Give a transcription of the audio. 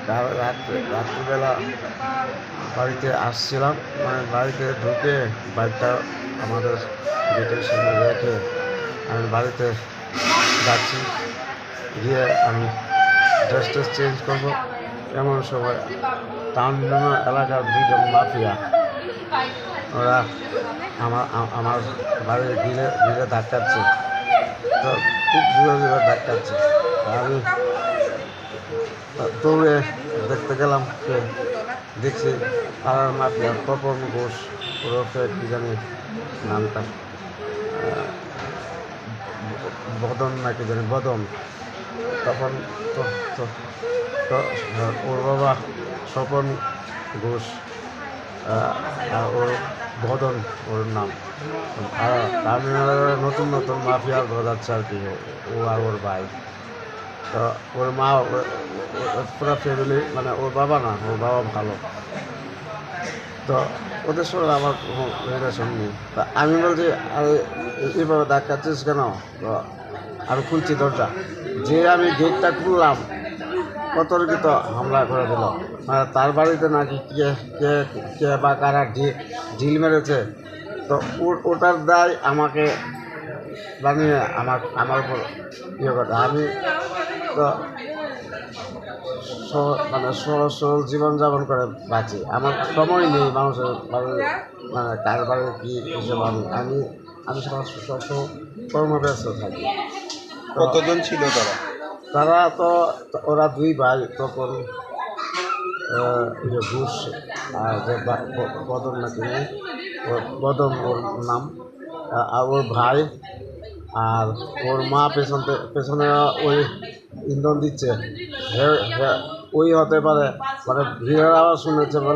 রাত্রিবেলা বাড়িতে আসছিলাম, মানে বাড়িতে ঢুকে বাইকটা আমাদের গেটের সামনে রেখে আমি বাড়িতে যাচ্ছি। গিয়ে আমি ড্রেস চেঞ্জ করবো, এমন সময় টাউন এলাকার দুজন মাফিয়া ওরা আমার বাড়ির ঘিরে ধাক্কাচ্ছে। তো খুব জোরে ধাক্কাচ্ছে। আমি দৌড়ে দেখতে গেলাম, দেখছি পাড়ার মাফিয়া তপন ঘোষ ওরফে কি জানি নামটা, বদন নাকি জানি বদন। তখন ওর বাবা স্বপন ঘোষ, আর ওর বদন ওর নাম। আর টার্মিনালের নতুন মাফিয়া বোঝাচ্ছে আর কি, ও আর ওর ভাই। তো ওর মা পুরো ফ্যামিলি, মানে ওর বাবা না, ওর বাবা ভালো। তো ওদের সঙ্গে আমার কোনো রিলেশন নেই। তা আমি বলছি, আরে এইভাবে ধাক্কাচ্ছিস কেন? তো আমি খুলছি দরজা, যে আমি গেটটা খুললাম অতর্কিত হামলা করে দিল। মানে তার বাড়িতে নাকি কে কে কে বা কারা ঢিল মেরেছে। তো ওটার দায় আমাকে বানিয়ে আমার উপর ইয়ে করে। আমি তো মানে সহজ সরল জীবনযাপন করে বাঁচি, আমার সময় নেই মানুষের বাড়ি, মানে কার বাড়ি কী হিসেবে আমি সবসময় কর্মব্যস্ত থাকি। কতজন ছিল তারা? তারা তো ওরা দুই ভাই, তখন ঘুষ আর যে বদন নাকি বদন ওর নাম, আর ওর ভাই আর ওর মা পেছনে ওই ইন্ধন দিচ্ছে। ওই হতে পারে, মানে ভিড়ের আওয়াজ শুনেছে বলে